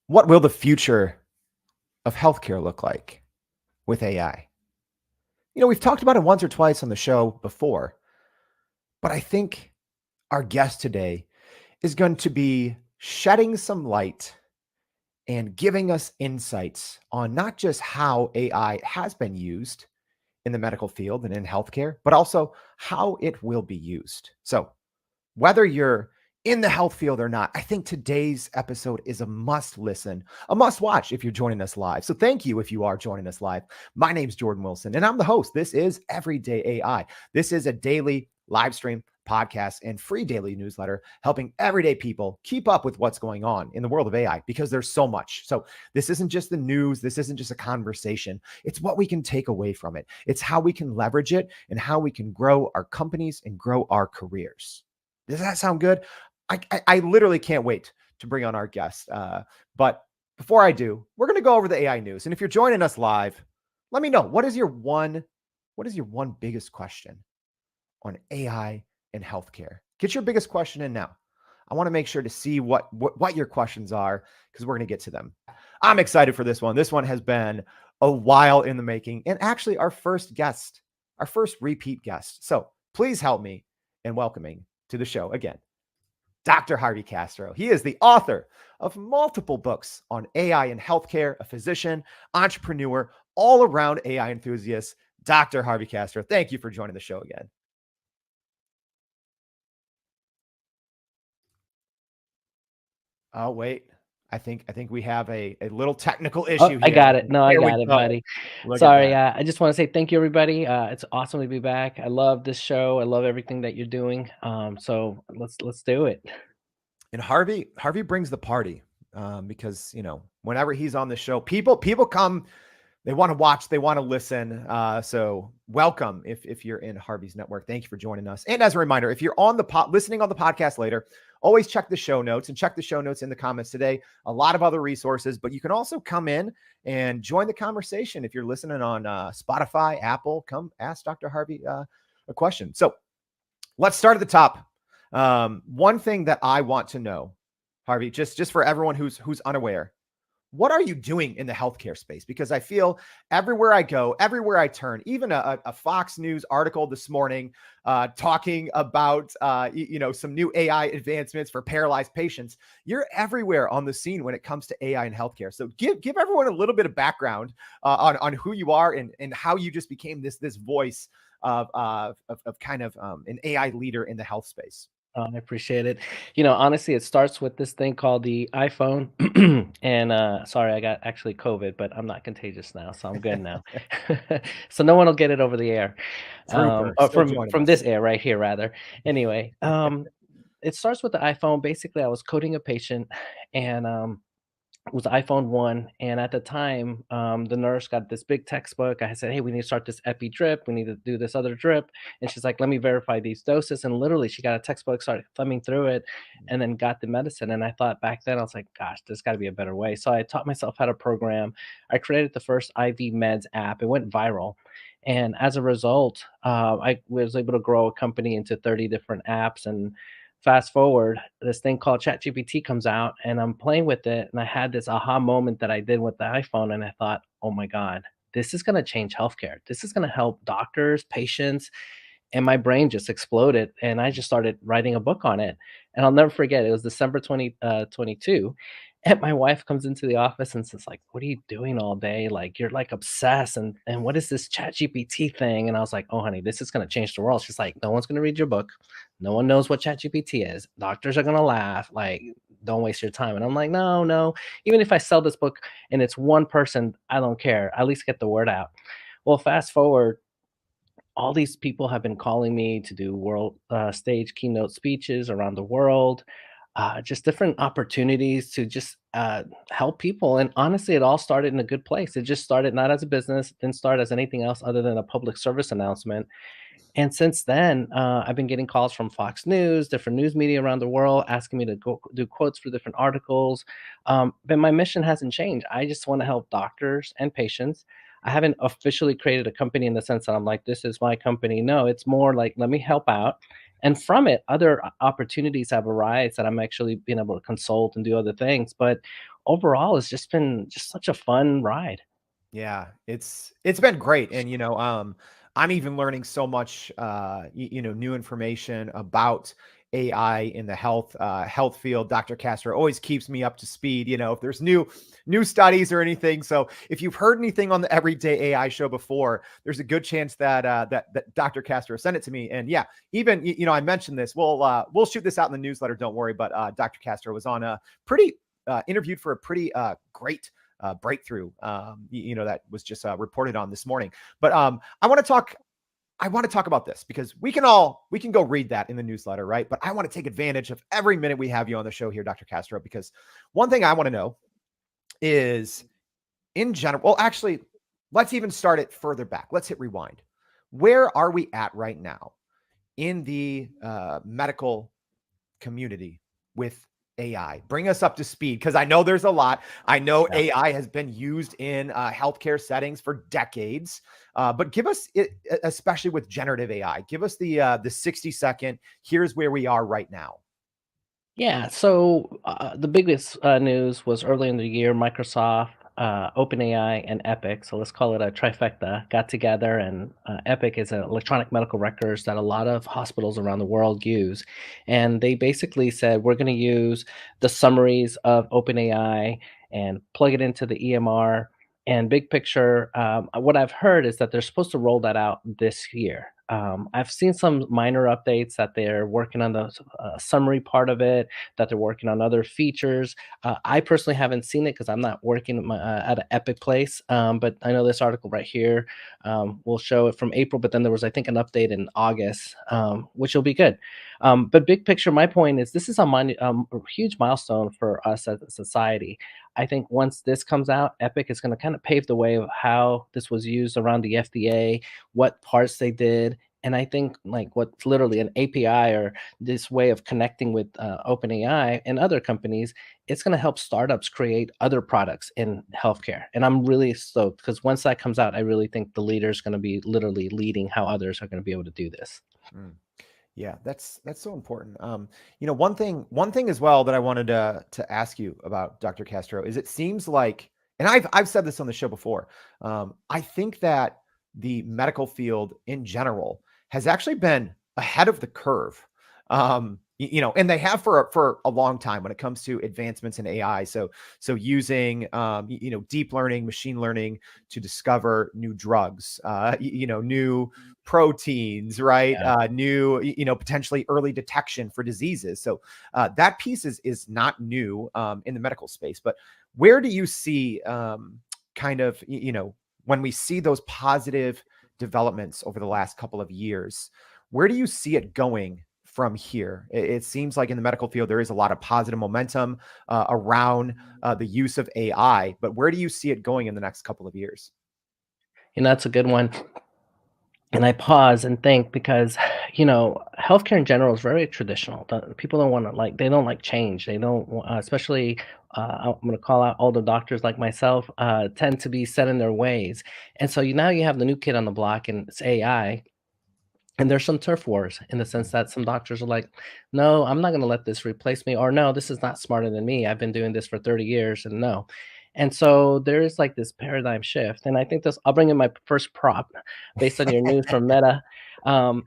What will the future of healthcare look like with AI? We've talked about it once or twice on the show before, but I think our guest today is going to be shedding some light and giving us insights on not just how AI has been used in the medical field and in healthcare, but also how it will be used. So, whether you're in the health field or not, I think today's episode is a must listen, a must watch if you're joining us live. So thank you if you are joining us live. My name's Jordan Wilson, and I'm the host. This is Everyday AI. This is a daily live stream podcast and free daily newsletter helping everyday people keep up with what's going on in the world of AI because there's so much. So this isn't just the news. This isn't just a conversation. It's what we can take away from it. It's how we can leverage it and how we can grow our companies and grow our careers. Does that sound good? I literally can't wait to bring on our guest. But before I do, we're going to go over the AI news. And if you're joining us live, let me know what is your one biggest question on AI and healthcare? Get your biggest question in now. I want to make sure to see what your questions are because we're going to get to them. I'm excited for this one. This one has been a while in the making, and actually our first repeat guest. So please help me in welcoming to the show again, Dr. Harvey Castro. He is the author of multiple books on AI and healthcare, a physician, entrepreneur, all around AI enthusiast. Dr. Harvey Castro, thank you for joining the show again. Oh, wait. I think we have a little technical issue here. I got it. No, I Here we got it, go. buddy. Look Sorry. at that. I just want to say thank you, everybody. It's awesome to be back. I love this show. I love everything that you're doing. So let's do it. And Harvey brings the party because whenever he's on the show, people come. They want to watch, they want to listen. So welcome if you're in Harvey's network. Thank you for joining us. And as a reminder, if you're on the listening on the podcast later, always check the show notes and check the show notes in the comments today. A lot of other resources, but you can also come in and join the conversation. If you're listening on Spotify, Apple, come ask Dr. Harvey a question. So let's start at the top. One thing that I want to know, Harvey, just for everyone who's unaware, what are you doing in the healthcare space? Because I feel everywhere I go, everywhere I turn, even a Fox News article this morning talking about, some new AI advancements for paralyzed patients. You're everywhere on the scene when it comes to AI and healthcare. So give everyone a little bit of background on who you are and how you just became this voice of kind of an AI leader in the health space. I appreciate it. Honestly, it starts with this thing called the iPhone. And sorry, I got actually COVID, but I'm not contagious now, so I'm good now. So no one will get it over the air. Trooper, Or still from joining from us. this air right here, rather. Anyway, it starts with the iPhone. Basically, I was coding a patient, and it was iPhone 1, and at the time, the nurse got this big textbook. I said, "Hey, we need to start this epi drip. We need to do this other drip." And she's like, "Let me verify these doses." And literally, she got a textbook, started thumbing through it, and then got the medicine. And I thought back then, I was like, "Gosh, there's got to be a better way." So I taught myself how to program. I created the first IV Meds app. It went viral. And as a result, I was able to grow a company into 30 different apps. And fast forward, this thing called ChatGPT comes out, and I'm playing with it, and I had this aha moment that I did with the iPhone, and I thought, oh my God, this is going to change healthcare. This is going to help doctors, patients, and my brain just exploded, and I just started writing a book on it. And I'll never forget, it was December 2022, and my wife comes into the office and says, like, "What are you doing all day? Like, you're like obsessed, and what is this Chat GPT thing?" And I was like, "Oh honey, this is going to change the world." She's like, "No one's going to read your book. No one knows what Chat GPT is. Doctors are going to laugh. Like, don't waste your time." And I'm like, no, even if I sell this book and it's one person, I don't care. At least get the word out. Well, fast forward, all these people have been calling me to do world stage keynote speeches around the world, just different opportunities to just help people. And honestly, it all started in a good place. It just started not as a business, didn't start as anything else other than a public service announcement. And since then, I've been getting calls from Fox News, different news media around the world, asking me to go do quotes for different articles. But my mission hasn't changed. I just want to help doctors and patients. I haven't officially created a company in the sense that I'm like, this is my company. No, it's more like, let me help out. And from it, other opportunities have arisen that I'm actually being able to consult and do other things. But overall, it's just been just such a fun ride. Yeah, it's been great, and I'm even learning so much, new information about AI in the health field. Dr. Castro always keeps me up to speed. If there's new studies or anything. So if you've heard anything on the Everyday AI show before, there's a good chance that Dr. Castro sent it to me. And yeah, even I mentioned this. We'll shoot this out in the newsletter. Don't worry. But Dr. Castro was on a pretty interviewed for a pretty great breakthrough, that was just reported on this morning. But I want to talk about this because we can go read that in the newsletter, right? But I want to take advantage of every minute we have you on the show here, Dr. Castro, because one thing I want to know is in general. Well, actually, let's even start it further back. Let's hit rewind. Where are we at right now in the medical community with AI? Bring us up to speed because I know there's a lot. I know Yeah. AI has been used in healthcare settings for decades, but give us, especially with generative AI, give us the 60-second. Here's where we are right now. Yeah, so the biggest news was early in the year, Microsoft, OpenAI, and Epic. So let's call it a trifecta. Got together, and Epic is an electronic medical records that a lot of hospitals around the world use. And they basically said we're going to use the summaries of OpenAI and plug it into the EMR. And big picture, what I've heard is that they're supposed to roll that out this year. I've seen some minor updates that they're working on the summary part of it, that they're working on other features. I personally haven't seen it because I'm not working at an Epic place, but I know this article right here will show it from April. But then there was, I think, an update in August, which will be good. But big picture, my point is this is a huge milestone for us as a society. I think once this comes out, Epic is going to kind of pave the way of how this was used around the FDA, what parts they did. And I think like what's literally an API or this way of connecting with OpenAI and other companies, it's going to help startups create other products in healthcare. And I'm really stoked because once that comes out, I really think the leader is going to be literally leading how others are going to be able to do this. Mm. Yeah, that's so important. One thing as well that I wanted to ask you about, Dr. Castro, is it seems like, and I've said this on the show before. I think that the medical field in general has actually been ahead of the curve. And they have for a long time when it comes to advancements in AI. So using deep learning, machine learning to discover new drugs, new proteins, right? Yeah. New, potentially early detection for diseases. So that piece is not new in the medical space. But where do you see kind of, when we see those positive developments over the last couple of years, where do you see it going from here? It seems like in the medical field, there is a lot of positive momentum around the use of AI, but where do you see it going in the next couple of years? That's a good one. And I pause and think because, healthcare in general is very traditional. People don't want to like, they don't like change. They don't, especially, I'm going to call out all the doctors like myself, tend to be set in their ways. And so now you have the new kid on the block and it's AI. And there's some turf wars in the sense that some doctors are like, no, I'm not going to let this replace me. Or no, this is not smarter than me. I've been doing this for 30 years and no. And so there is like this paradigm shift. And I think this, I'll bring in my first prop based on your news from Meta. Um,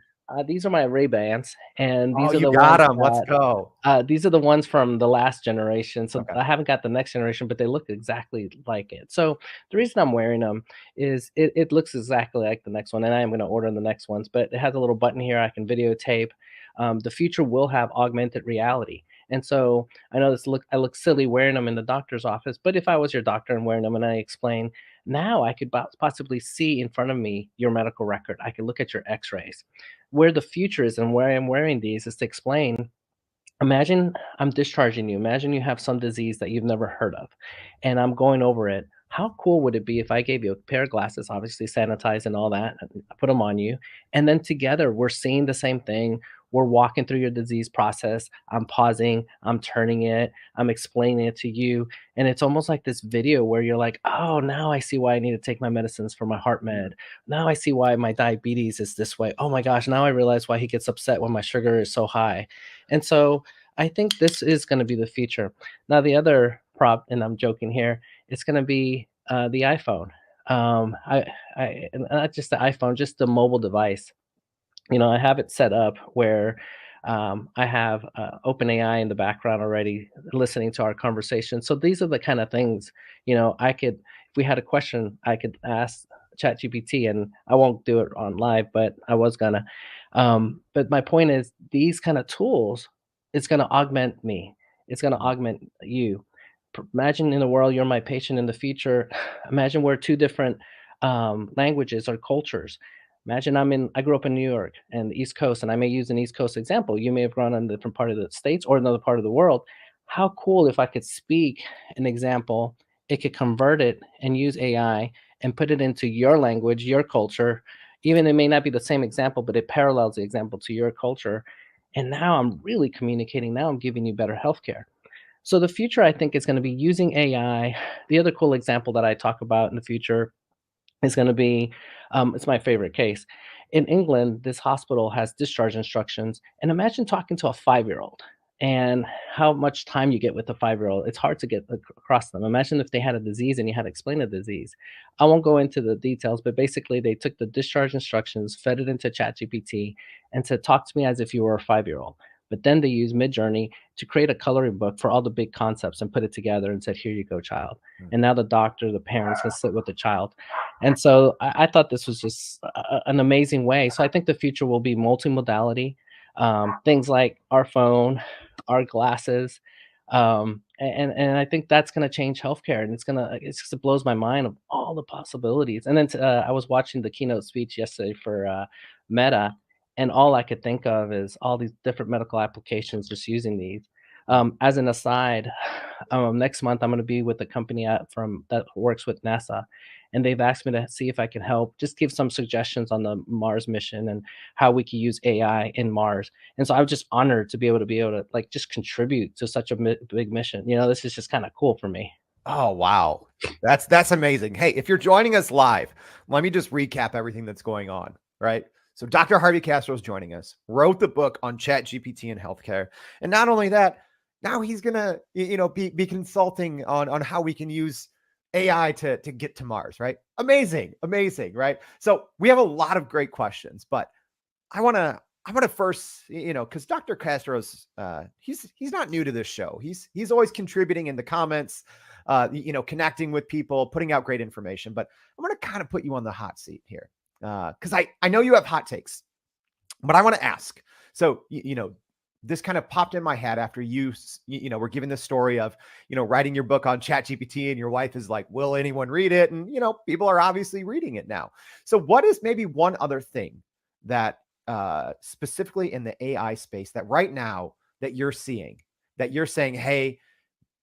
these are my Ray-Bans, and Oh, these are you the got ones them. Let's that go. these are the ones from the last generation. So Okay. I haven't got the next generation, but they look exactly like it. So the reason I'm wearing them is it looks exactly like the next one, and I am going to order the next ones. But it has a little button here I can videotape. The future will have augmented reality, and so I know I look silly wearing them in the doctor's office, but if I was your doctor and wearing them, and I explain, now I could possibly see in front of me your medical record. I could look at your X-rays. Where the future is and where I'm wearing these is to explain. Imagine I'm discharging you. Imagine you have some disease that you've never heard of, and I'm going over it. How cool would it be if I gave you a pair of glasses, obviously sanitized and all that, and I put them on you, and then together we're seeing the same thing. we're walking through your disease process. I'm pausing, I'm turning it, I'm explaining it to you. And it's almost like this video where you're like, oh, now I see why I need to take my medicines for my heart Mm. med. Now I see why my diabetes is this way. Oh my gosh, now I realize why he gets upset when my sugar is so high. And so I think this is going to be the future. Now, the other prop, and I'm joking here, it's going to be the iPhone. And not just the iPhone, just the mobile device. I have it set up where I have OpenAI in the background already listening to our conversation. So these are the kind of things, I could, if we had a question, I could ask ChatGPT, and I won't do it on live, but I was gonna. But my point is, these kind of tools, it's going to augment me. It's going to Mm. augment you. Imagine in a world you're my patient in the future. Imagine we're two different languages or cultures. Imagine I grew up in New York and the East Coast, and I may use an East Coast example. You may have grown up in a different part of the States or another part of the world. How cool if I could speak an example, it could convert it and use AI and put it into your language, your culture. Even it may not be the same example, but it parallels the example to your culture. And now I'm really communicating. Now I'm giving you better healthcare. So the future, I think, is going to be using AI. The other cool example that I talk about in the future is going to be it's my favorite case. In England, this hospital has discharge instructions. And imagine talking to a 5-year-old and how much time you get with a 5-year-old. It's hard to get across them. Imagine if they had a disease and you had to explain the disease. I won't go into the details, but basically, they took the discharge instructions, fed it into ChatGPT, and said, talk to me as if you were a 5-year-old. But then they used Midjourney to create a coloring book for all the big concepts and put it together and said, here you go, child. Mm. And now the doctor, the parents can sit with the child. And so I thought this was just an amazing way. So I think the future will be multimodality, things like our phone, our glasses, and I think that's going to change healthcare, and it just blows my mind of all the possibilities. And then I was watching the keynote speech yesterday for Meta, and all I could think of is all these different medical applications just using these. Mm. As an aside, next month I'm going to be with a company from that works with NASA, and they've asked me to see if I can help, just give some suggestions on the Mars mission and how we can use AI in Mars. And so I'm just honored to be able to like just contribute to such a big mission. This is just kind of cool for me. Oh, wow. That's amazing. Hey, if you're joining us live, let me just recap everything that's going on, right? So Dr. Harvey Castro is joining us, wrote the book on Chat GPT and healthcare. And not only that, now he's gonna, be consulting on how we can use AI to get to Mars, right? Amazing, amazing, right? So we have a lot of great questions, but I want to first, because Dr. Castro's he's not new to this show. He's always contributing in the comments, connecting with people, putting out great information. But I'm going to kind of put you on the hot seat here because I know you have hot takes, but I want to ask. So this kind of popped in my head after were giving the story of writing your book on ChatGPT, and your wife is like, will anyone read it? And people are obviously reading it now. So what is maybe one other thing that specifically in the AI space that right now that you're seeing, that you're saying, hey,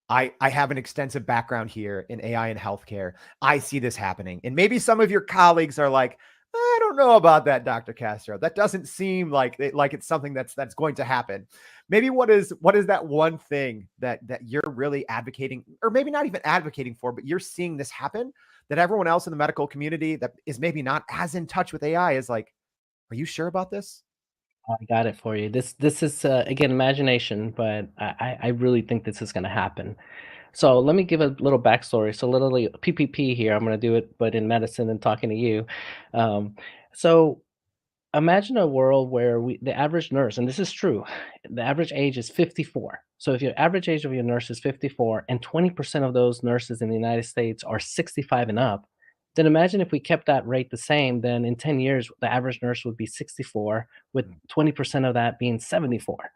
I have an extensive background here in AI and healthcare. I see this happening. And maybe some of your colleagues are like, I don't know about that, Dr. Castro. That doesn't seem like it's something that's going to happen. Maybe what is that one thing that you're really advocating, or maybe not even advocating for, but you're seeing this happen, that everyone else in the medical community that is maybe not as in touch with AI is like, are you sure about this? I got it for you. This is again imagination, but I really think this is going to happen. So let me give a little backstory. So literally PPP here. I'm going to do it, but in medicine and talking to you. Um, so imagine a world where the average nurse, and this is true, the average age is 54. So if your average age of your nurse is 54, and 20% of those nurses in the United States are 65 and up, then imagine if we kept that rate the same, then in 10 years, the average nurse would be 64, with Mm. 20% of that being 74.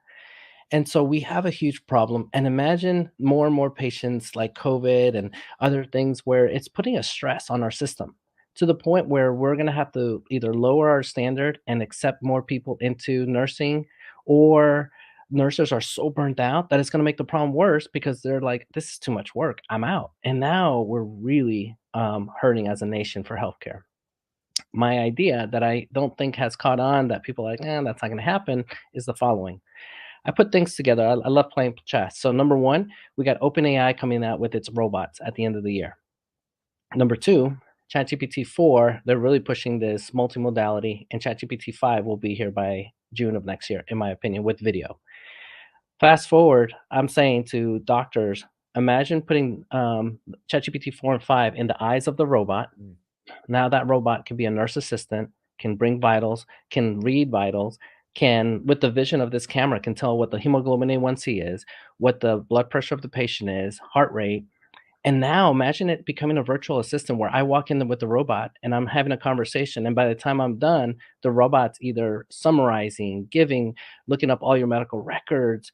And so we have a huge problem. And imagine more and more patients like COVID and other things where it's putting a stress on our system to the point where we're going to have to either lower our standard and accept more people into nursing, or nurses are so burnt out that it's going to make the problem worse because they're like, this is too much work. I'm out. And now we're really hurting as a nation for healthcare. my idea that I don't think has caught on, that people are like, that's not going to happen, is the following. I put things together. I love playing chess. So, number one, we got OpenAI coming out with its robots at the end of the year. Number two, ChatGPT 4, they're really pushing this multimodality, and ChatGPT 5 will be here by June of next year, in my opinion, with video. Fast forward, I'm saying to doctors, imagine putting ChatGPT 4 and 5 in the eyes of the robot. Mm. Now that robot can be a nurse assistant, can bring vitals, can read vitals, can, with the vision of this camera, can tell what the hemoglobin A1C is, what the blood pressure of the patient is, heart rate. And now imagine it becoming a virtual assistant where I walk in with the robot and I'm having a conversation. And by the time I'm done, the robot's either summarizing, giving, looking up all your medical records,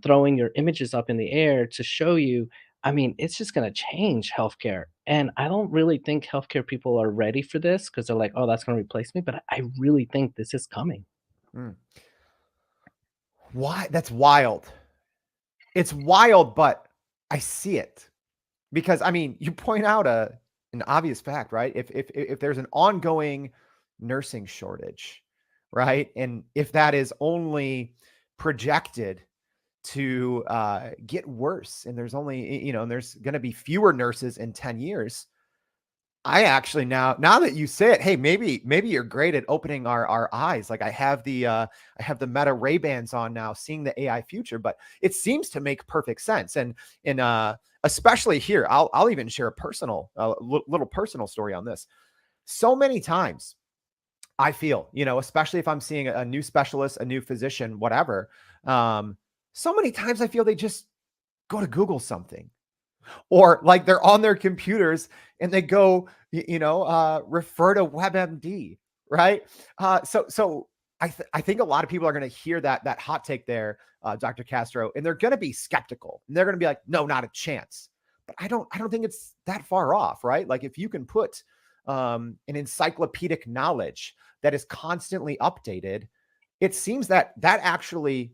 throwing your images up in the air to show you. I mean, it's just going to change healthcare. And I don't really think healthcare people are ready for this because they're like, oh, that's going to replace me. But I really think this is coming. Mm. Why? That's wild. It's wild, but I see it because I mean, you point out an obvious fact, right? If there's an ongoing nursing shortage, right, and if that is only projected to get worse, and there's only and there's going to be fewer nurses in 10 years. I actually now that you say it, hey, maybe you're great at opening our eyes. Like I have the Meta Ray-Bans on now, seeing the AI future, but it seems to make perfect sense. And especially here, I'll even share a personal little personal story on this. So many times I feel, especially if I'm seeing a new specialist, a new physician, whatever. So many times I feel they just go to Google something, or like they're on their computers and they go, refer to WebMD, right? So I think a lot of people are going to hear that hot take there, Dr. Castro, and they're going to be skeptical, and they're going to be like, no, not a chance. But I don't think it's that far off, right? Like if you can put an encyclopedic knowledge that is constantly updated, it seems that actually,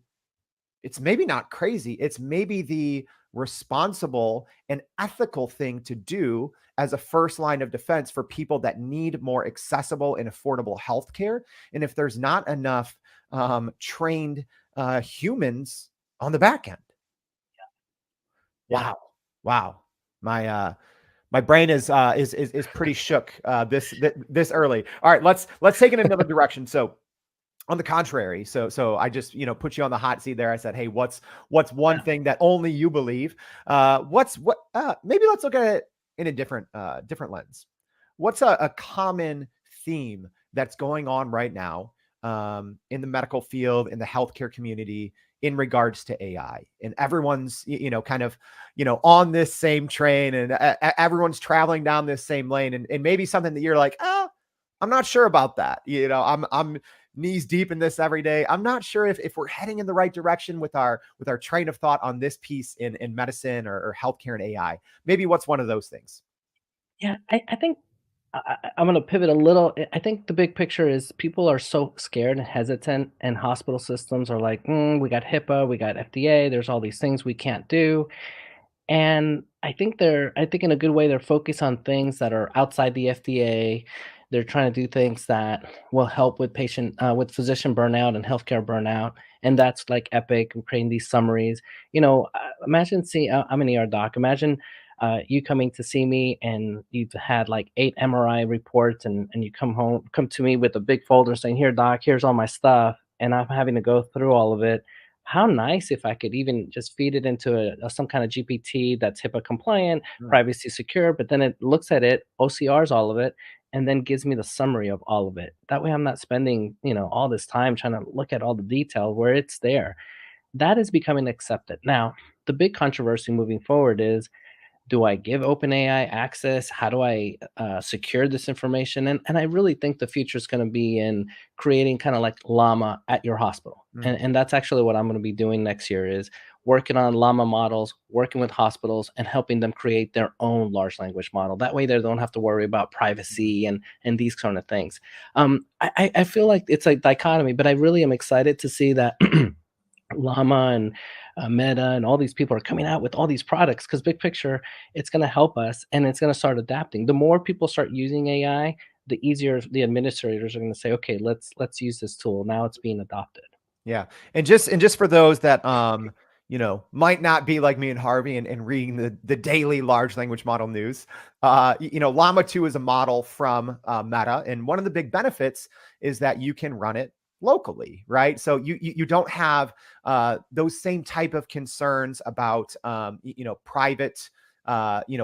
it's maybe not crazy. It's maybe the responsible and ethical thing to do as a first line of defense for people that need more accessible and affordable healthcare. And if there's not enough trained humans on the back end. Yeah. Wow. My brain is pretty shook this early. All right, let's take it in another direction. So on the contrary, so I just put you on the hot seat there. I said, hey, what's one thing that only you believe? Maybe let's look at it in a different lens. What's a common theme that's going on right now in the medical field, in the healthcare community, in regards to AI? And everyone's kind of on this same train, and everyone's traveling down this same lane, and maybe something that you're like, I'm not sure about that. I'm knees deep in this every day. I'm not sure if we're heading in the right direction with our train of thought on this piece in medicine or healthcare and AI. Maybe what's one of those things? Yeah, I think I'm going to pivot a little. I think the big picture is people are so scared and hesitant, and hospital systems are like, we got HIPAA, we got FDA, there's all these things we can't do. And I think in a good way, they're focused on things that are outside the FDA. They're trying to do things that will help with with physician burnout and healthcare burnout. And that's like Epic and creating these summaries. Imagine I'm an ER doc. Imagine you coming to see me and you've had like 8 MRI reports, and you come to me with a big folder saying, here, doc, here's all my stuff. And I'm having to go through all of it. How nice if I could even just feed it into some kind of GPT that's HIPAA compliant, Mm. privacy secure, but then it looks at it, OCRs all of it, and then gives me the summary of all of it. That way I'm not spending, all this time trying to look at all the detail where it's there. That is becoming accepted. Now, the big controversy moving forward is, do I give OpenAI access? How do I secure this information? And I really think the future is going to be in creating kind of like Llama at your hospital. Mm. And that's actually what I'm going to be doing next year, is working on Llama models, working with hospitals and helping them create their own large language model. That way they don't have to worry about privacy and these kind of things. I feel like it's a dichotomy, but I really am excited to see that Llama and Meta and all these people are coming out with all these products, because big picture, it's going to help us and it's going to start adapting. The more people start using AI, the easier the administrators are going to say, okay, let's use this tool. Now it's being adopted. Yeah. And just for those that might not be like me and Harvey and reading the daily large language model news, Llama 2 is a model from Meta, and one of the big benefits is that you can run it locally, right? So you don't have those same type of concerns about private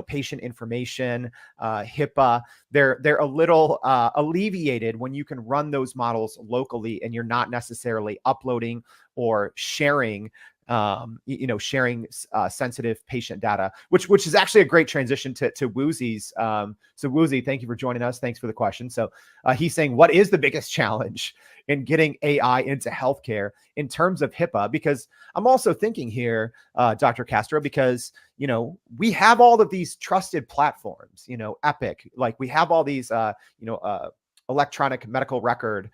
patient information, HIPAA. They're a little alleviated when you can run those models locally, and you're not necessarily uploading or sharing sensitive patient data, which is actually a great transition to Woozy's. So Woozy, thank you for joining us. Thanks for the question. So he's saying, what is the biggest challenge in getting AI into healthcare in terms of HIPAA? Because I'm also thinking here, Dr. Castro, because we have all of these trusted platforms, Epic, like we have all these electronic medical record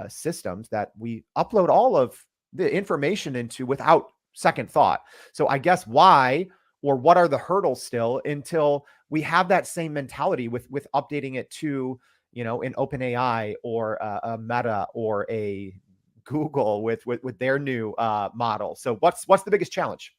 systems that we upload all of the information into without second thought. So I guess why, or what are the hurdles still until we have that same mentality with updating it to an OpenAI or a Meta or a Google with their new model? So what's the biggest challenge?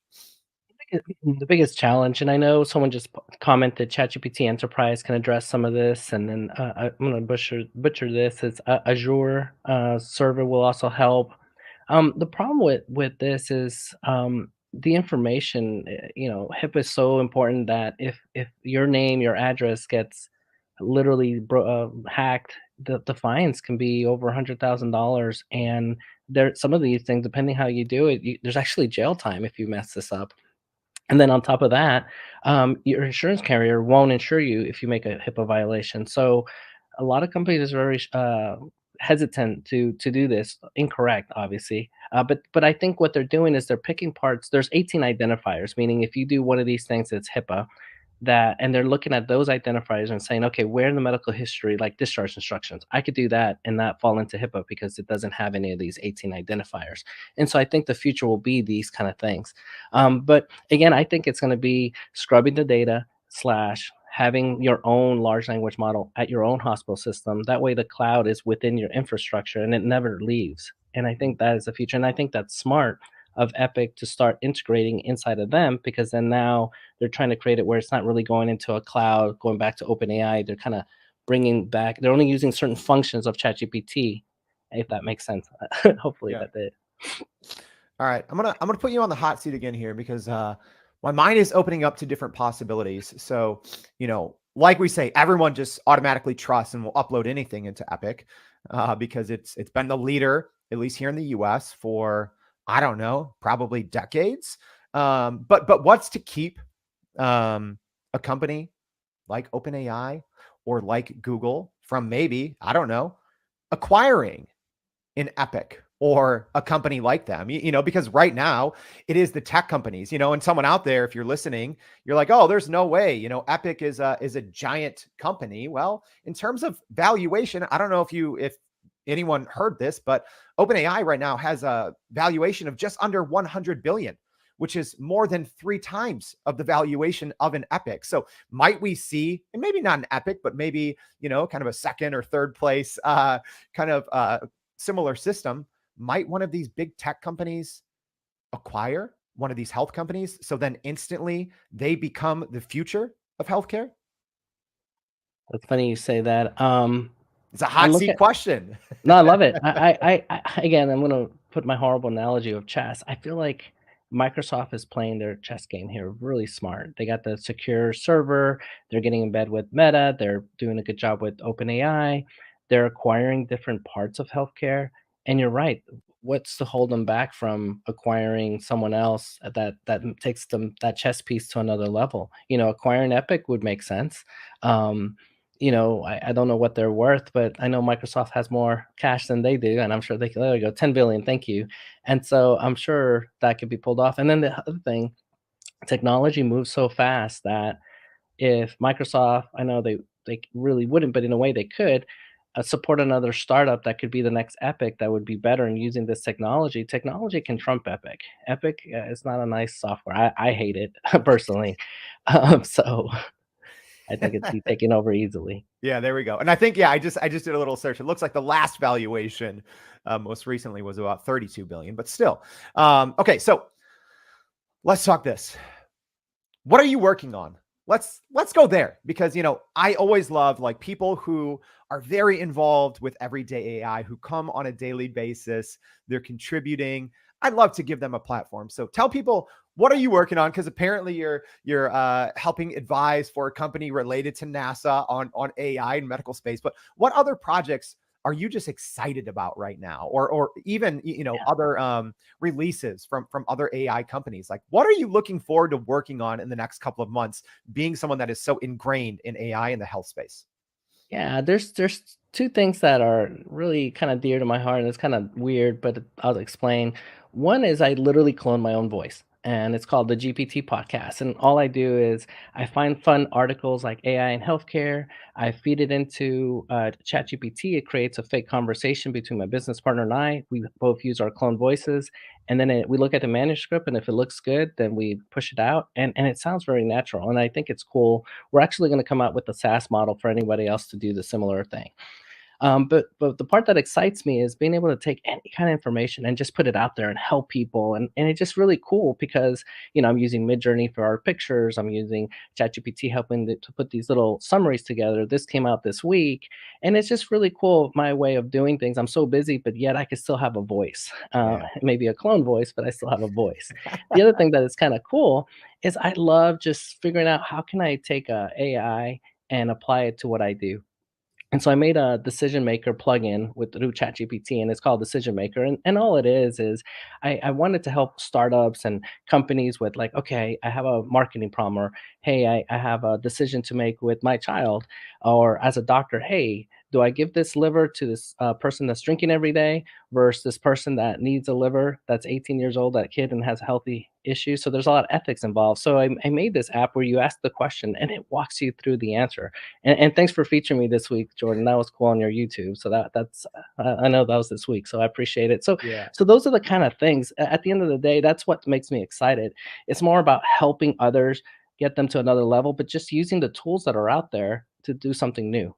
The biggest challenge, and I know someone just commented ChatGPT Enterprise can address some of this, and then I'm going to butcher this. It's Azure server will also help. The problem with this is the information. HIPAA is so important that if your name, your address gets literally hacked, the fines can be over $100,000, and there some of these things, depending how you do it, there's actually jail time if you mess this up. And then on top of that, your insurance carrier won't insure you if you make a HIPAA violation. So a lot of companies are very hesitant to do this. Incorrect, obviously. But I think what they're doing is they're picking parts. There's 18 identifiers, meaning if you do one of these things, it's HIPAA. And they're looking at those identifiers and saying, okay, where in the medical history, like discharge instructions, I could do that and not fall into HIPAA because it doesn't have any of these 18 identifiers. And so I think the future will be these kind of things. But again, I think it's going to be scrubbing the data slash having your own large language model at your own hospital system. That way the cloud is within your infrastructure and it never leaves. And I think that is the future. And I think that's smart of Epic to start integrating inside of them, because then now they're trying to create it where it's not really going into a cloud, going back to OpenAI. They're kind of bringing back, they're only using certain functions of ChatGPT, if that makes sense. Hopefully Yeah. that did. All right, I'm gonna put you on the hot seat again here because my mind is opening up to different possibilities. So, like we say, everyone just automatically trusts and will upload anything into Epic because it's been the leader, at least here in the U.S., for I don't know, probably decades. But what's to keep a company like OpenAI or like Google from maybe, I don't know, acquiring an Epic or a company like them, because right now it is the tech companies, and someone out there, if you're listening, you're like, oh, there's no way, Epic is a giant company. Well, in terms of valuation, I don't know if anyone heard this, but OpenAI right now has a valuation of just under 100 billion, which is more than 3 times of the valuation of an Epic. So might we see, and maybe not an Epic, but maybe, kind of a second or third place kind of similar system, might one of these big tech companies acquire one of these health companies? So then instantly they become the future of healthcare? It's funny you say that. It's a I hot look seat at question. No, I love it. Again, I'm gonna put my horrible analogy of chess. I feel like Microsoft is playing their chess game here really smart. They got the secure server. They're getting in bed with Meta. They're doing a good job with OpenAI. They're acquiring different parts of healthcare. And you're right. What's to hold them back from acquiring someone else that takes them that chess piece to another level? Acquiring Epic would make sense. Um, I don't know what they're worth, but I know Microsoft has more cash than they do, and I'm sure they can, there you go, 10 billion, thank you. And so I'm sure that could be pulled off. And then the other thing, technology moves so fast that if Microsoft, I know they really wouldn't, but in a way they could support another startup that could be the next Epic that would be better in using this technology. Technology can trump Epic. Epic is not a nice software. I hate it personally. So I think it'd be taken over easily. Yeah, there we go. And I think, yeah, I just did a little search. It looks like the last valuation most recently was about 32 billion, but still. Okay, so let's talk this. What are you working on? Let's go there, because I always love like people who are very involved with everyday AI, who come on a daily basis, they're contributing. I'd love to give them a platform. So tell people, what are you working on, because apparently you're helping advise for a company related to NASA on AI and medical space. But what other projects are you just excited about right now, or even other releases from other AI companies? Like, what are you looking forward to working on in the next couple of months, being someone that is so ingrained in AI in the health space? Yeah, there's two things that are really kind of dear to my heart, and it's kind of weird, but I'll explain. One is I literally clone my own voice, and it's called the GPT podcast. And all I do is I find fun articles like AI in healthcare. I feed it into ChatGPT. It creates a fake conversation between my business partner and I. We both use our clone voices, and then we look at the manuscript, and if it looks good, then we push it out, and it sounds very natural. And I think it's cool. We're actually going to come out with a SaaS model for anybody else to do the similar thing. But the part that excites me is being able to take any kind of information and just put it out there and help people. And it's just really cool because, I'm using Midjourney for our pictures. I'm using ChatGPT helping to put these little summaries together. This came out this week. And it's just really cool, my way of doing things. I'm so busy, but yet I can still have a voice. Yeah. Maybe a clone voice, but I still have a voice. The other thing that is kind of cool is I love just figuring out how can I take a AI and apply it to what I do. And so I made a decision maker plugin with through ChatGPT, and it's called Decision Maker. And all it is I wanted to help startups and companies with like, okay, I have a marketing problem, or hey, I have a decision to make with my child, or as a doctor, hey, do I give this liver to this person that's drinking every day versus this person that needs a liver that's 18 years old, that kid, and has healthy issues? So there's a lot of ethics involved. So I made this app where you ask the question and it walks you through the answer. And thanks for featuring me this week, Jordan. That was cool on your YouTube. So that's I know that was this week, so I appreciate it. So Yeah. so those are the kind of things. At the end of the day, that's what makes me excited. It's more about helping others get them to another level, but just using the tools that are out there to do something new.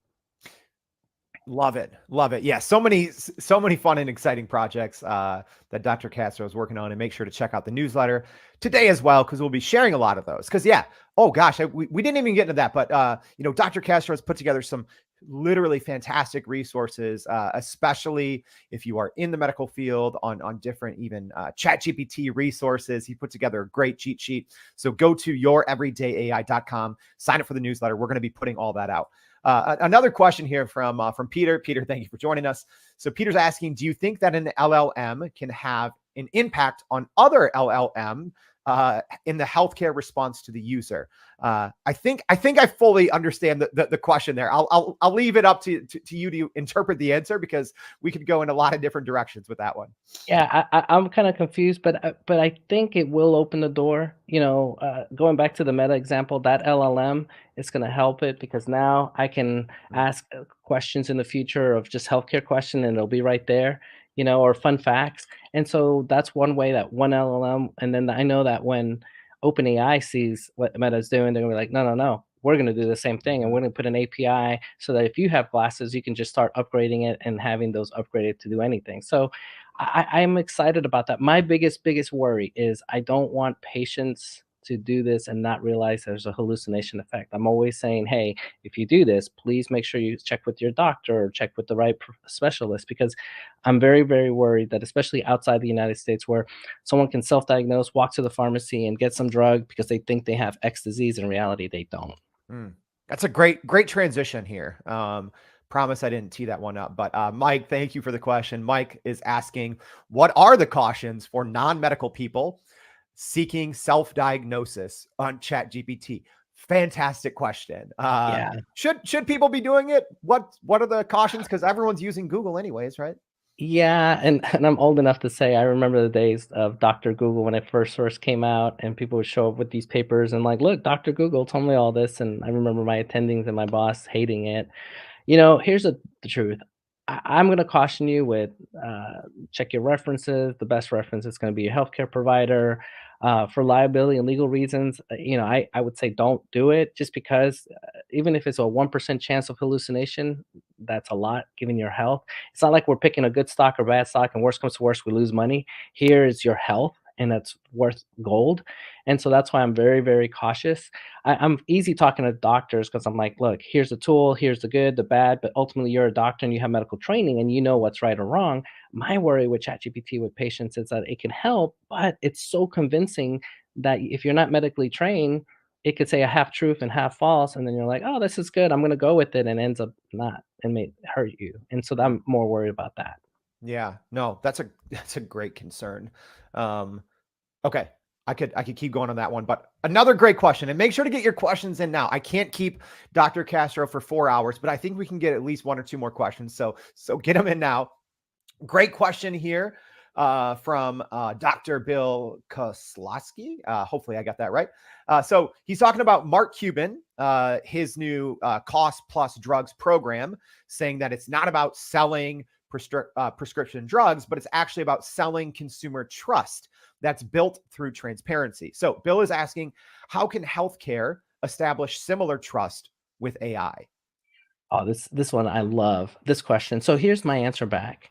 Love it. Love it. Yeah. So many fun and exciting projects that Dr. Castro is working on. And make sure to check out the newsletter today as well, because we'll be sharing a lot of those. Because, yeah. Oh, gosh. We didn't even get into that. But, Dr. Castro has put together some literally fantastic resources, especially if you are in the medical field, on different even chat GPT resources. He put together a great cheat sheet. So go to youreverydayai.com, sign up for the newsletter. We're going to be putting all that out. Another question here from Peter. Peter, thank you for joining us. So Peter's asking, do you think that an LLM can have an impact on other LLM in the healthcare response to the user? I think I fully understand the question there. I'll leave it up to you to interpret the answer, because we could go in a lot of different directions with that one. Yeah, I'm kind of confused, but I think it will open the door. Going back to the Meta example, that LLM is going to help it because now I can ask questions in the future of just healthcare question, and it'll be right there. Or fun facts, and so that's one way that one LLM. And then I know that when OpenAI sees what Meta is doing, they're gonna be like, no, no, no. We're going to do the same thing, and we're going to put an API so that if you have glasses, you can just start upgrading it and having those upgraded to do anything. So I'm excited about that. My biggest worry is I don't want patients to do this and not realize there's a hallucination effect. I'm always saying, hey, if you do this, please make sure you check with your doctor or check with the right specialist, because I'm very, very worried that, especially outside the United States, where someone can self-diagnose, walk to the pharmacy and get some drug because they think they have X disease. In reality, they don't. Mm. That's a great transition here. Promise I didn't tee that one up, but Mike, thank you for the question. Mike is asking, what are the cautions for non-medical people seeking self-diagnosis on ChatGPT? Fantastic question. Yeah. Should people be doing it? What are the cautions? Because everyone's using Google anyways, right? Yeah, and I'm old enough to say I remember the days of Dr. Google when it first came out, and people would show up with these papers and like, look, Dr. Google told me all this, and I remember my attendings and my boss hating it. Here's the truth. I'm going to caution you with check your references. The best reference is going to be a healthcare provider. For liability and legal reasons, I would say don't do it, just because even if it's a 1% chance of hallucination, that's a lot given your health. It's not like we're picking a good stock or bad stock, and worst comes to worst, we lose money. Here is your health, and that's worth gold. And so that's why I'm very, very cautious. I'm easy talking to doctors because I'm like, look, here's the tool, here's the good, the bad, but ultimately you're a doctor and you have medical training and you know what's right or wrong. My worry with ChatGPT with patients is that it can help, but it's so convincing that if you're not medically trained, it could say a half truth and half false, and then you're like, "Oh, this is good. I'm gonna go with it," and ends up not and may hurt you. And so Mm. I'm more worried about that. Yeah, no, that's a that's a great concern. Um, okay, I could keep going on that one, but another great question, and make sure to get your questions in now. I can't keep Dr. Castro for 4 hours, but I think we can get at least one or two more questions. So get them in now. Great question here from Dr. Bill Koslowski. Hopefully, I got that right. So he's talking about Mark Cuban, his new cost plus drugs program, saying that it's not about selling prescription drugs, but it's actually about selling consumer trust that's built through transparency. So Bill is asking, how can healthcare establish similar trust with AI? Oh, this one I love this question. So here's my answer back.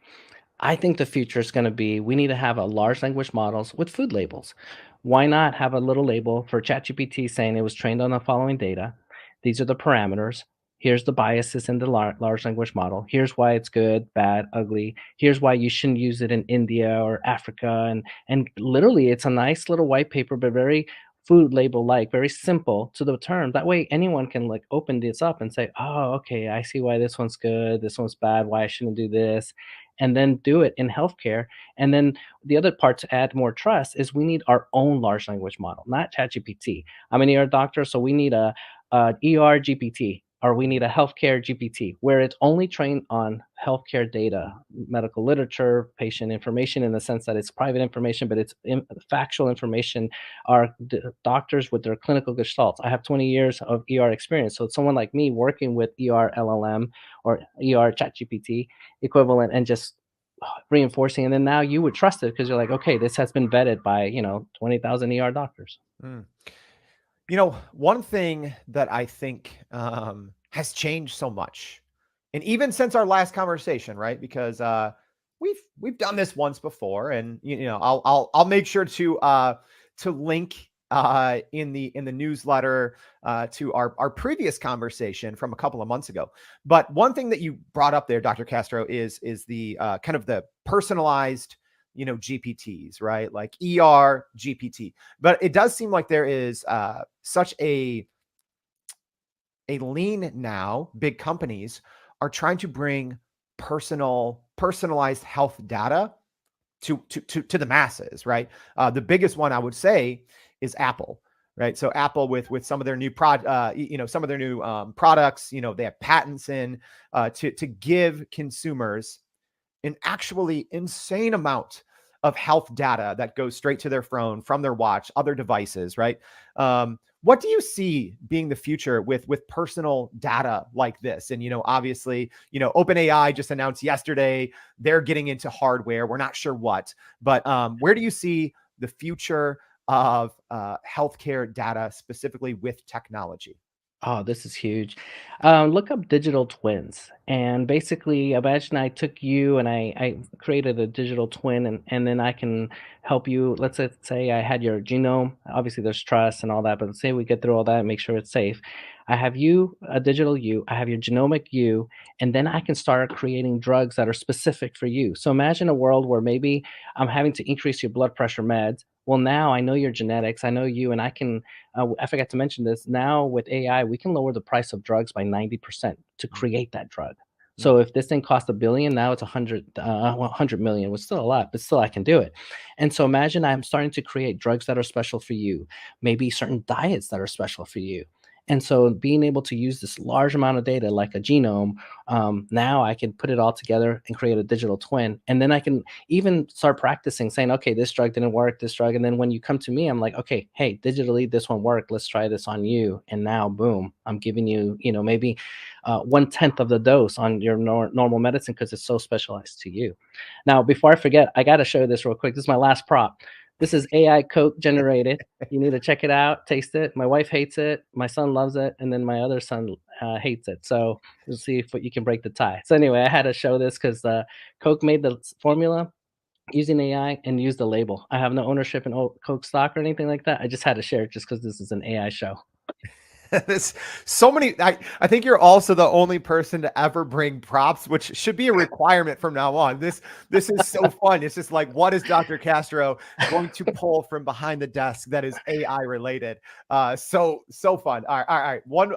I think the future is going to be we need to have a large language models with food labels. Why not have a little label for ChatGPT saying it was trained on the following data? These are the parameters. Here's the biases in the large language model. Here's why it's good, bad, ugly. Here's why you shouldn't use it in India or Africa. And literally, it's a nice little white paper, but very food label like, very simple to the term. That way, anyone can like open this up and say, "Oh, okay, I see why this one's good, this one's bad. Why I shouldn't do this." And then do it in healthcare. And then the other part to add more trust is we need our own large language model, not ChatGPT. I'm an ER doctor, so we need a ER GPT or we need a healthcare GPT where it's only trained on healthcare data, medical literature, patient information in the sense that it's private information, but it's factual information. Our doctors with their clinical gestalts. I have 20 years of ER experience. So it's someone like me working with ER LLM or ER ChatGPT equivalent and just reinforcing. And then now you would trust it because you're like, okay, this has been vetted by, 20,000 ER doctors. Mm. One thing that I think has changed so much, and even since our last conversation, right? Because we've done this once before, and I'll make sure to link in the newsletter to our previous conversation from a couple of months ago. But one thing that you brought up there, Dr. Castro, is the kind of the personalized GPTs, right? Like GPT. But it does seem like there is such a lean now. Big companies are trying to bring personalized health data to the masses, right? The biggest one I would say is Apple, right? So Apple with some of their new some of their new products, they have patents in to give consumers an actually insane amount of health data that goes straight to their phone from their watch, other devices, right? What do you see being the future with personal data like this? And obviously, OpenAI just announced yesterday they're getting into hardware. We're not sure what, but where do you see the future of healthcare data specifically with technology? Oh, this is huge. Look up digital twins. And basically, imagine I took you and I created a digital twin, and then I can help you. Say I had your genome. Obviously, there's trust and all that, but let's say we get through all that and make sure it's safe. I have you, a digital you, I have your genomic you, and then I can start creating drugs that are specific for you. So imagine a world where maybe I'm having to increase your blood pressure meds. Well, now I know your genetics, I know you, and I forgot to mention this. Now with AI, we can lower the price of drugs by 90% to create that drug. Mm. So if this thing cost 1 billion, now it's 100 million, which is still a lot, but still I can do it. And so imagine I'm starting to create drugs that are special for you, maybe certain diets that are special for you. And so being able to use this large amount of data like a genome, now I can put it all together and create a digital twin. And then I can even start practicing saying, okay, this drug didn't work, this drug. And then when you come to me, I'm like, okay, hey, digitally, this one worked. Let's try this on you. And now, boom, I'm giving you, maybe 1/10 of the dose on your normal medicine because it's so specialized to you. Now, before I forget, I got to show you this real quick. This is my last prop. This is AI Coke generated. You need to check it out, taste it. My wife hates it. My son loves it. And then my other son hates it. So we'll see if you can break the tie. So anyway, I had to show this because Coke made the formula using AI and use the label. I have no ownership in Coke stock or anything like that. I just had to share it just because this is an AI show. This so many. I think you're also the only person to ever bring props, which should be a requirement from now on. This is so fun. It's just like, what is Dr. Castro going to pull from behind the desk that is AI related? So fun. All right. One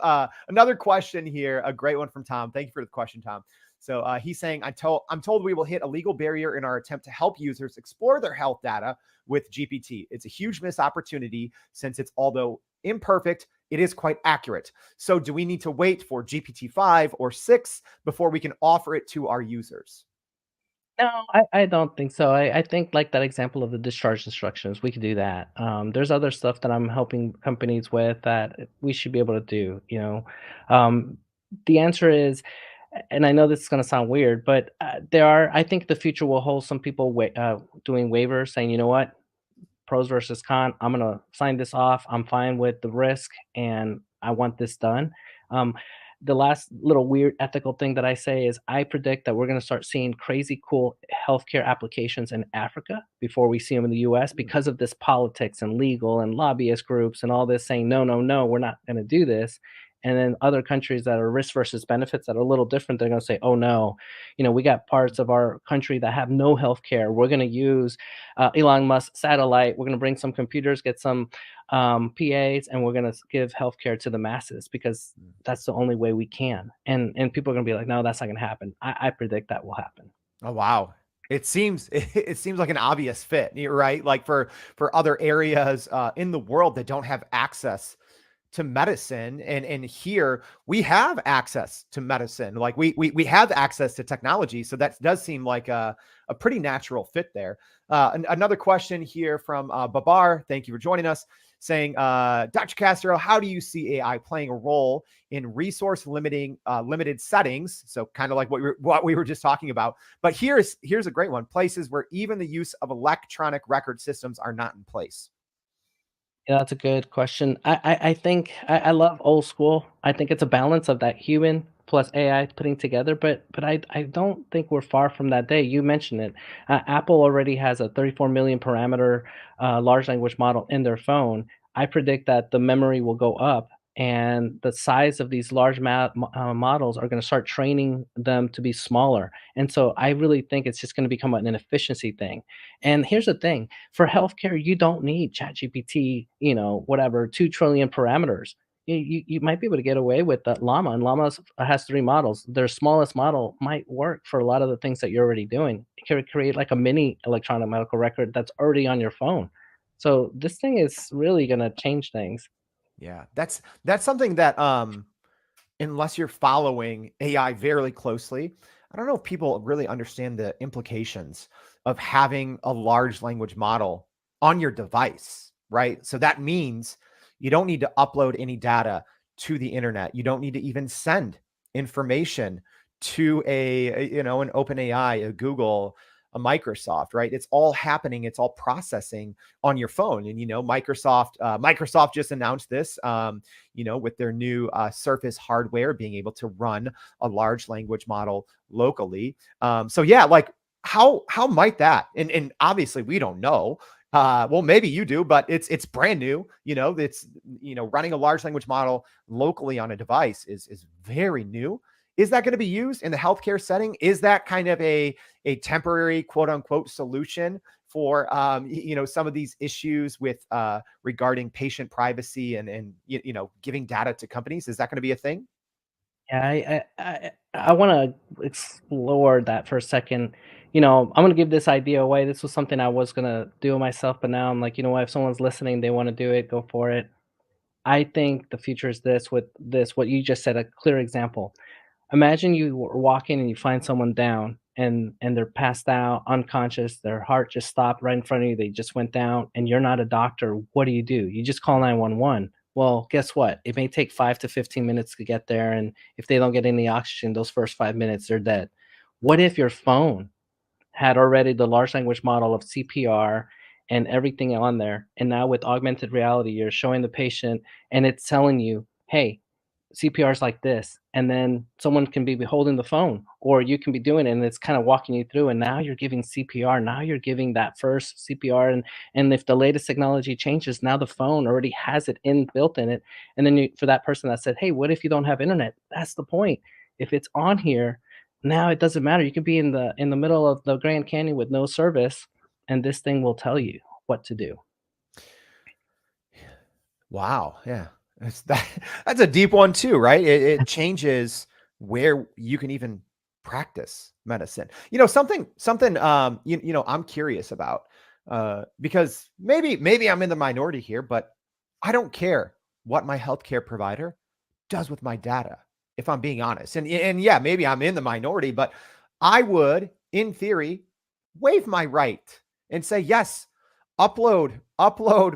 another question here, a great one from Tom. Thank you for the question, Tom. So he's saying, I'm told we will hit a legal barrier in our attempt to help users explore their health data with GPT. It's a huge missed opportunity since it's, although imperfect, it is quite accurate. So do we need to wait for GPT-5 or 6 before we can offer it to our users? No, I don't think so. I think like that example of the discharge instructions, we could do that. There's other stuff that I'm helping companies with that we should be able to do. Um, the answer is, and I know this is going to sound weird, but there are. I think the future will hold some people doing waivers, saying, you know what, pros versus con. I'm gonna sign this off. I'm fine with the risk, and I want this done. Um, the last little weird ethical thing that I say is I predict that we're going to start seeing crazy cool healthcare applications in Africa before we see them in the US Mm. because of this politics and legal and lobbyist groups and all this saying, no, no, no, we're not going to do this. And then other countries that are risk versus benefits that are a little different, they're going to say, oh no, we got parts of our country that have no healthcare. We're going to use Elon Musk satellite. We're going to bring some computers, get some PAs, and we're going to give healthcare to the masses because that's the only way we can. And people are going to be like, no, that's not going to happen. I predict that will happen. Oh wow. It seems like an obvious fit, right? Like for other areas in the world that don't have access to medicine, and here we have access to medicine. Like we have access to technology, so that does seem like a pretty natural fit there. Another question here from Babar. Thank you for joining us. Saying, Dr. Castro, how do you see AI playing a role in resource limited settings? So kind of like what we were just talking about. But here's a great one: places where even the use of electronic record systems are not in place. Yeah, that's a good question. I think I love old school. I think it's a balance of that human plus AI putting together, but I don't think we're far from that day. You mentioned it. Apple already has a 34 million parameter large language model in their phone. I predict that the memory will go up and the size of these large models are going to start training them to be smaller. And so I really think it's just going to become an efficiency thing. And here's the thing, for healthcare, you don't need ChatGPT, whatever, 2 trillion parameters. You might be able to get away with that Llama, and Llama has 3 models. Their smallest model might work for a lot of the things that you're already doing. It can create like a mini electronic medical record that's already on your phone. So this thing is really gonna change things. Yeah, that's something that unless you're following AI very closely, I don't know if people really understand the implications of having a large language model on your device, right? So that means you don't need to upload any data to the internet. You don't need to even send information to an OpenAI, a Google, a Microsoft, right? It's all happening. It's all processing on your phone. And Microsoft just announced this, with their new Surface hardware being able to run a large language model locally. So yeah, like how might that? And obviously we don't know. Well, maybe you do, but it's brand new. It's running a large language model locally on a device is very new. Is that going to be used in the healthcare setting? Is that kind of a temporary quote unquote solution for some of these issues with regarding patient privacy and giving data to companies? Is that going to be a thing? Yeah, I wanna explore that for a second. I'm gonna give this idea away. This was something I was gonna do myself, but now I'm like, you know what? If someone's listening, they wanna do it, go for it. I think the future is this with this, what you just said, a clear example. Imagine you were walking and you find someone down and they're passed out, unconscious, their heart just stopped right in front of you, they just went down, and you're not a doctor. What do? You just call 911. Well, guess what? It may take 5 to 15 minutes to get there, and if they don't get any oxygen those first 5 minutes, they're dead. What if your phone had already the large language model of CPR and everything on there, and now with augmented reality, you're showing the patient and it's telling you, "Hey, CPR is like this, and then someone can be holding the phone, or you can be doing it, and it's kind of walking you through. And now you're giving CPR. Now you're giving that first CPR, and if the latest technology changes, now the phone already has it in built in it. And then for that person that said, "Hey, what if you don't have internet?" That's the point. If it's on here, now it doesn't matter. You could be in the middle of the Grand Canyon with no service, and this thing will tell you what to do. Wow. Yeah. That, that's a deep one too, right? It changes where you can even practice medicine. Something I'm curious about because maybe I'm in the minority here, but I don't care what my healthcare provider does with my data, if I'm being honest. And yeah, maybe I'm in the minority, but I would, in theory, waive my right and say, yes, upload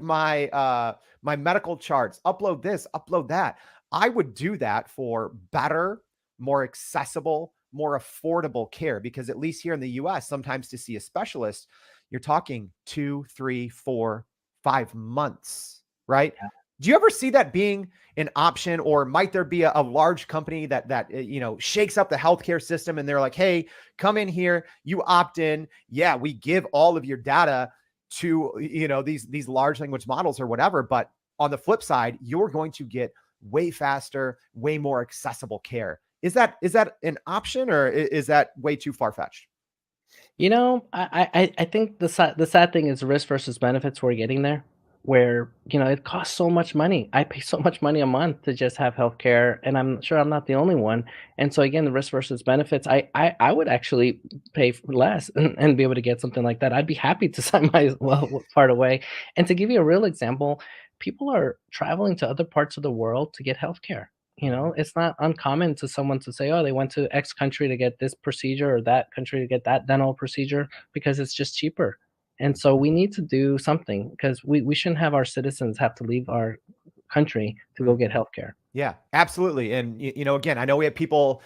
my medical charts, upload this, upload that. I would do that for better, more accessible, more affordable care because at least here in the US, sometimes to see a specialist, you're talking 2, 3, 4, 5 months, right? Do you ever see that being an option, or might there be a large company that shakes up the healthcare system and they're like, hey, come in here, you opt in. Yeah, we give all of your data to these large language models or whatever, but on the flip side, you're going to get way faster, way more accessible care. Is that an option, or is that way too far fetched? I think the sad thing is risk versus benefits we're getting there, where, it costs so much money. I pay so much money a month to just have healthcare, and I'm sure I'm not the only one. And so again, the risk versus benefits, I would actually pay less and be able to get something like that. I'd be happy to sign my part away. And to give you a real example, people are traveling to other parts of the world to get healthcare. It's not uncommon to someone to say, oh, they went to X country to get this procedure or that country to get that dental procedure because it's just cheaper. And so we need to do something because we shouldn't have our citizens have to leave our country to go Mhm. get healthcare. Yeah, absolutely. And again, I know we have people,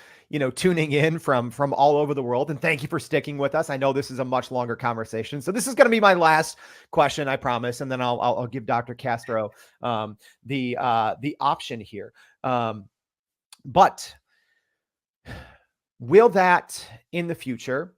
tuning in from all over the world, and thank you for sticking with us. I know this is a much longer conversation, so this is going to be my last question, I promise, and then I'll give Dr. Castro the option here. But will that in the future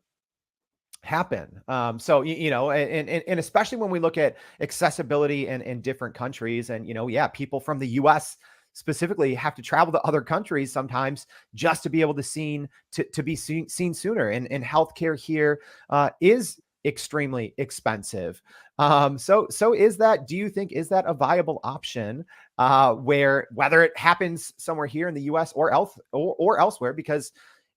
happen? So and especially when we look at accessibility in different countries, and yeah, people from the US specifically have to travel to other countries sometimes just to be able to be seen sooner, and healthcare here is extremely expensive. So do you think, is that a viable option, where whether it happens somewhere here in the US or elsewhere? Because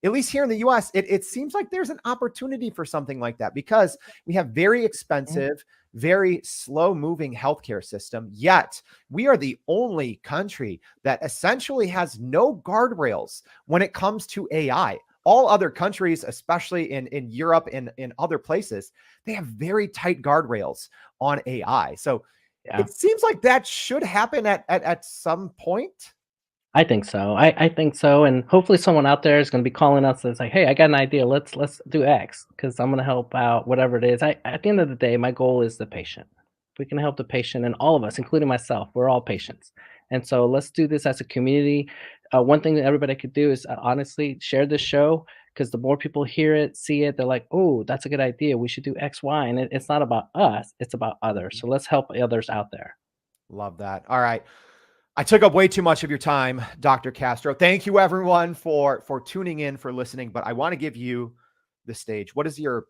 at least here in the US, it seems like there's an opportunity for something like that, because we have very Mhm. expensive, very slow moving healthcare system. Yet we are the only country that essentially has no guardrails when it comes to AI. All other countries, especially in Europe and in other places, they have very tight guardrails on AI. So Yeah. it seems like that should happen at some point. I think so. I think so, and hopefully someone out there is gonna be calling us and say, "Hey, I got an idea. Let's do X because I'm gonna help out whatever it is." At the end of the day, my goal is the patient. If we can help the patient, and all of us, including myself, we're all patients. And so let's do this as a community. One thing that everybody could do is, honestly share this show, because the more people hear it, see it, they're like, "Oh, that's a good idea. We should do X, Y." And it's not about us; it's about others. So let's help others out there. Love that. All right. I took up way too much of your time, Dr. Castro. Thank you everyone for tuning in, for listening, but I want to give you the stage. What is your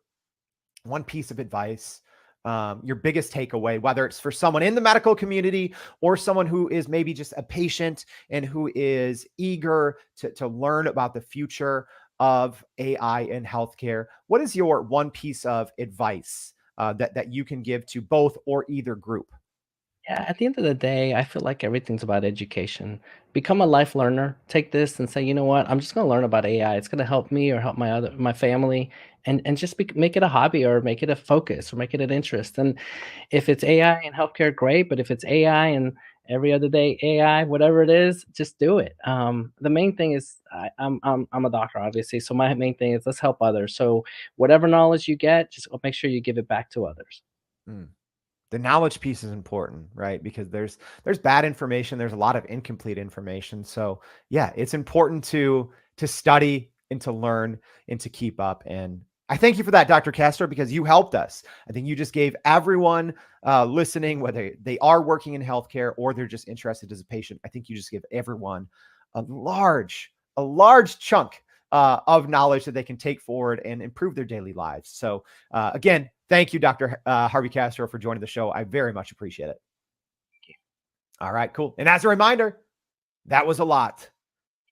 one piece of advice, your biggest takeaway, whether it's for someone in the medical community or someone who is maybe just a patient and who is eager to learn about the future of AI in healthcare? What is your one piece of advice that you can give to both or either group? Yeah, at the end of the day, I feel like everything's about education. Become a life learner. Take this and say, you know what? I'm just going to learn about AI. It's going to help me or help my family, and just make it a hobby or make it a focus or make it an interest. And if it's AI and healthcare, great. But if it's AI and every other day AI, whatever it is, just do it. The main thing is I'm a doctor, obviously, so my main thing is let's help others. So whatever knowledge you get, just make sure you give it back to others. Mm. The knowledge piece is important, right? Because there's bad information, there's a lot of incomplete information. So yeah, it's important to study and to learn and to keep up. And I thank you for that, Dr. Castro, because you helped us. I think you just gave everyone listening, whether they are working in healthcare or they're just interested as a patient, I think you just give everyone a large chunk of knowledge that they can take forward and improve their daily lives. So again, thank you, Dr. Harvey Castro, for joining the show. I very much appreciate it. All right, cool. And as a reminder, that was a lot.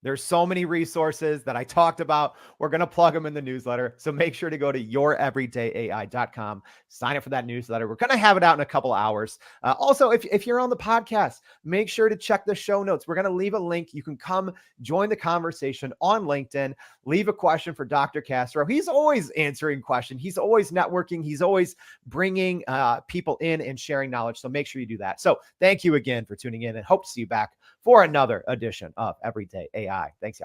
There's so many resources that I talked about. We're going to plug them in the newsletter. So make sure to go to youreverydayai.com, sign up for that newsletter. We're going to have it out in a couple hours. Also, if you're on the podcast, make sure to check the show notes. We're going to leave a link. You can come join the conversation on LinkedIn, leave a question for Dr. Castro. He's always answering questions. He's always networking. He's always bringing people in and sharing knowledge. So make sure you do that. So thank you again for tuning in and hope to see you back for another edition of Everyday AI. Thanks, y'all.